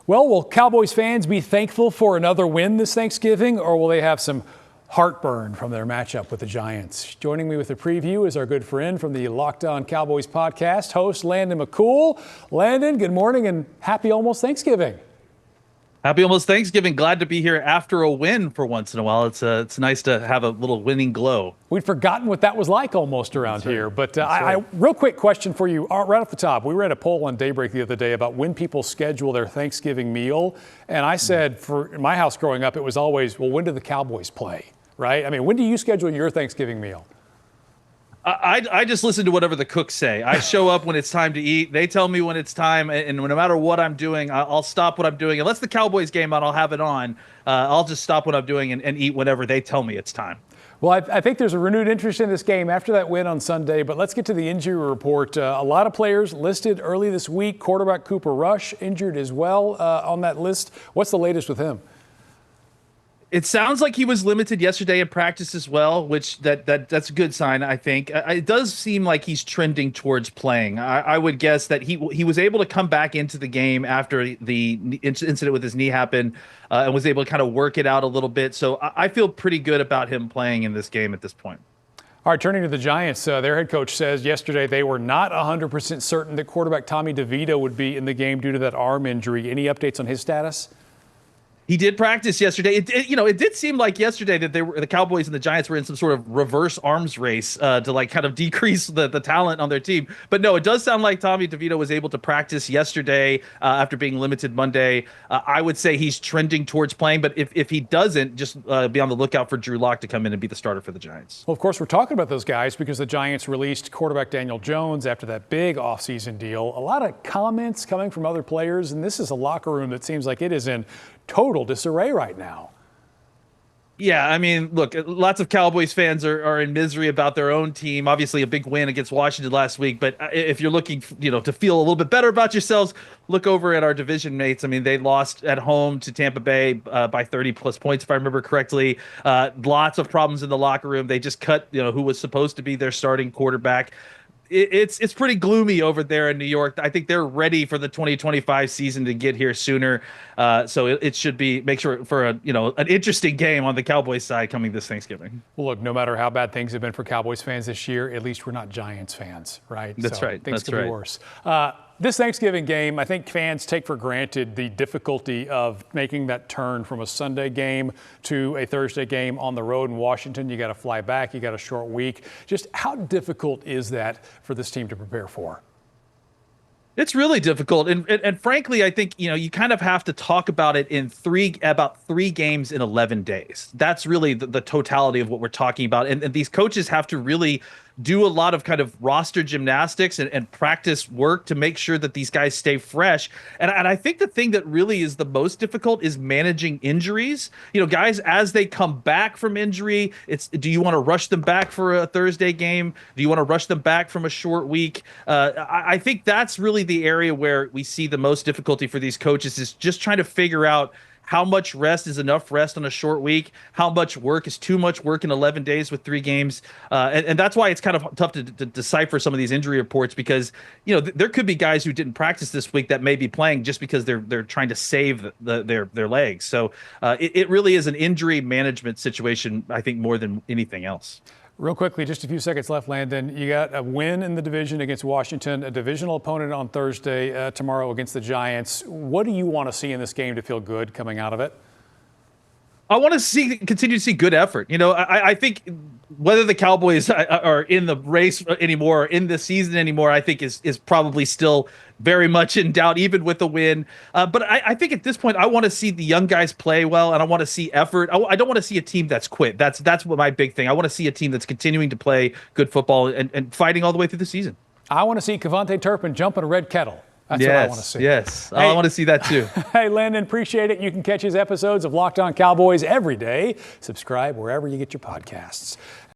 Well, will Cowboys fans be thankful for another win this Thanksgiving, or will they have some heartburn from their matchup with the Giants? Joining me with a preview is our good friend from the Locked On Cowboys podcast, host Landon McCool. Landon, good morning and happy almost Thanksgiving. Happy almost Thanksgiving. Glad to be here after a win for once in a while. It's nice to have a little winning glow. We'd forgotten what that was like almost around here. But real quick question for you right off the top. We ran a poll on Daybreak the other day about when people schedule their Thanksgiving meal. And I said for my house growing up, it was always, well, when do the Cowboys play, right? I mean, when do you schedule your Thanksgiving meal? I just listen to whatever the cooks say. I show up when it's time to eat. They tell me when it's time, and no matter what I'm doing, I'll stop what I'm doing. Unless the Cowboys game on, I'll have it on. I'll just stop what I'm doing and eat whenever they tell me it's time. Well, I think there's a renewed interest in this game after that win on Sunday, but let's get to the injury report. A lot of players listed early this week. Quarterback Cooper Rush injured as well on that list. What's the latest with him? It sounds like he was limited yesterday in practice as well, which that's a good sign, I think. It does seem like he's trending towards playing. I would guess that he was able to come back into the game after the incident with his knee happened and was able to kind of work it out a little bit. So I feel pretty good about him playing in this game at this point. All right, turning to the Giants, their head coach says yesterday they were not 100% certain that quarterback Tommy DeVito would be in the game due to that arm injury. Any updates on his status? He did practice yesterday. It did seem like yesterday that the Cowboys and the Giants were in some sort of reverse arms race to like kind of decrease the talent on their team. But no, it does sound like Tommy DeVito was able to practice yesterday after being limited Monday. I would say he's trending towards playing, but if he doesn't, just be on the lookout for Drew Lock to come in and be the starter for the Giants. Well, of course, we're talking about those guys because the Giants released quarterback Daniel Jones after that big offseason deal. A lot of comments coming from other players, and this is a locker room that seems like it is in total disarray right now. Yeah, I mean, look, lots of Cowboys fans are in misery about their own team. Obviously, a big win against Washington last week. But if you're looking, to feel a little bit better about yourselves, look over at our division mates. I mean, they lost at home to Tampa Bay by 30-plus points, if I remember correctly. Lots of problems in the locker room. They just cut, who was supposed to be their starting quarterback. It's pretty gloomy over there in New York. I think they're ready for the 2025 season to get here sooner. So it should be make sure for an interesting game on the Cowboys side coming this Thanksgiving. Well, look, no matter how bad things have been for Cowboys fans this year, at least we're not Giants fans, right? That's right. Things could be worse. This Thanksgiving game, I think fans take for granted the difficulty of making that turn from a Sunday game to a Thursday game on the road in Washington. You got to fly back. You got a short week. Just how difficult is that for this team to prepare for? It's really difficult. And frankly, I think, you kind of have to talk about it in about three games in 11 days. That's really the totality of what we're talking about. And these coaches have to really do a lot of kind of roster gymnastics and practice work to make sure that these guys stay fresh. And I think the thing that really is the most difficult is managing injuries. Guys, as they come back from injury, do you want to rush them back for a Thursday game? Do you want to rush them back from a short week? I think that's really the area where we see the most difficulty for these coaches is just trying to figure out how much rest is enough rest on a short week? How much work is too much work in 11 days with 3 games? And that's why it's kind of tough to decipher some of these injury reports because, there could be guys who didn't practice this week that may be playing just because they're trying to save their legs. So it really is an injury management situation, I think, more than anything else. Real quickly, just a few seconds left, Landon. You got a win in the division against Washington, a divisional opponent on Thursday, tomorrow against the Giants. What do you want to see in this game to feel good coming out of it? I want to continue to see good effort. I think whether the Cowboys are in the race anymore, or in the season anymore, I think is probably still very much in doubt, even with the win. But I think at this point, I want to see the young guys play well, and I want to see effort. I don't want to see a team that's quit. That's what my big thing. I want to see a team that's continuing to play good football and fighting all the way through the season. I want to see Kevontae Turpin jump in a red kettle. That's what I want to see. Yes, hey, I want to see that too. Hey, Landon, appreciate it. You can catch his episodes of Locked On Cowboys every day. Subscribe wherever you get your podcasts.